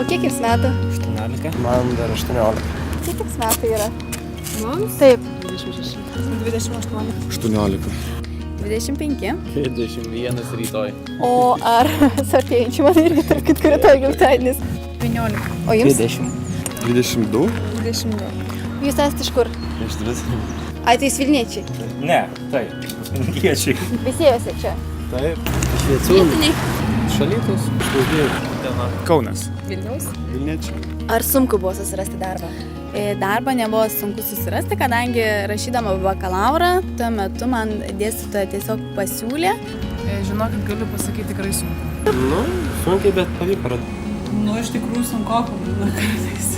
kiek jums metų? 18. Man dar 18. Kiek jums metų yra? Mums? Taip. 26. 28. 18. 25. 21 rytoj. O ar sartėjančių man irgi tarp kitko rytoj gimtadienis? 19. O jums? 20. 22? 22. Jūs esate iš kur? Iš 20. Ai, tai jūs Vilniečiai. Ne, taip, Vilniečiai. Visėjose čia. Taip. Vietiniai. Šalytus. Kaunas. Vilniaus. Vilniečiai. Ar sunku buvo susirasti darbą? Darbą nebuvo sunku susirasti, kadangi rašydama bakalaurą, tuo metu man dėstytoja tiesiog pasiūlė. Žinokit, galiu pasakyti tikrai sunku. Nu, sunkiai, bet pavyko radti. Nu, iš tikrųjų sunku, būna kartais.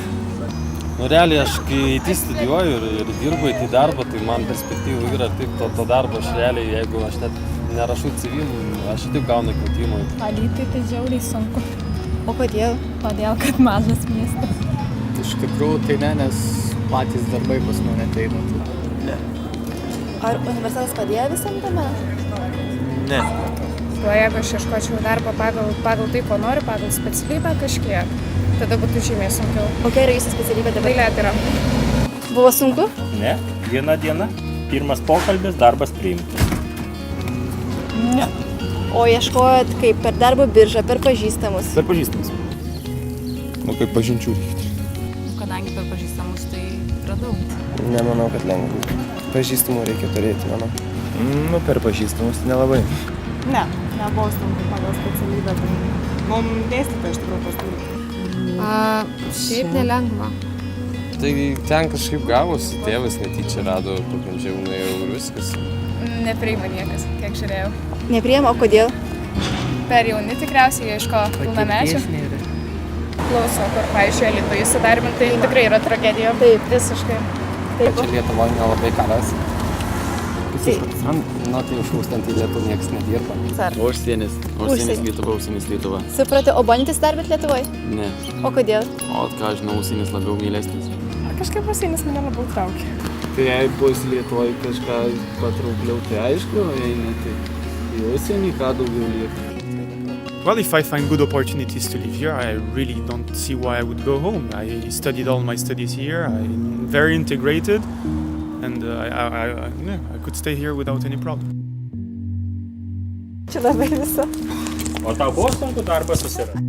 Nu, realiai aš kai IT studijuoju ir dirbu IT darbą, tai man perspektyvų yra tik to darbo. Aš realiai, jeigu aš net nerašau CV, aš tik gaunu kvietimą. Alytui tai žiauriai sunku. O kodėl? Todėl, kad mažas miestas. Iš tikrųjų tai ne, nes patys darbai pas mane ateina. Ar universitetas padėjo visam tame? Ne. O jeigu aš ieškočiau darbo pagal tai, ko noriu, pagal specialybę kažkiek, tada būtų žymiai sunkiau. Kokia yra jūsų specialybė dabar? Dailėtyra. Buvo sunku? Ne, viena diena, pirmas pokalbis, darbas priimtas. Ne. O ieškojot kaip per darbo biržą, per pažįstamus? Per pažįstamus. Nu, kaip pažinčių reikia. Kadangi per pažįstamus, tai radau. Nemanau, kad lengva. Pažįstamų reikia turėti, manau. Nu, per pažįstamus nelabai. Ne, nebuvo sunku pagal specialybę. Mums dėstytoja iš tikrųjų pasiūlė. Šiaip nelengva. Tai ten kažkaip gavosi, tėvas netyčia rado, pabandžiau, nuėjau ir viskas. Nepriima niekas, kiek žiūrėjau. Nepriima, o kodėl? Per jauni tikriausiai ieško pilnamečių. Klauso, kur, pavyzdžiui, Alytuje įsidarbinti, tai tikrai yra tragedija. Taip, visiškai. Čia Lietuvoje nelabai ką rasi. Na, tai užkūstant į Lietuvą niekas nedirba. Užsienis Lietuva, užsienis Lietuva. Supratau, o bandėte įsidarbinti Lietuvoje? Ne, O kodėl? o ką žinau, užsienis labiau mylesnis. Kažkaip užsienis mane labiau traukia. Tai jei bus Lietuvoje kažką patraukliau, tai aišku, jei ne, tai į užsienį ką daugiau lieka. Well, if I find good opportunities to live here, I really don't see why I would go home. I studied all my studies here. I'm very integrated, and I could stay here without any problem. Čia labai viso. O tau buvo sunku darbą susirasti?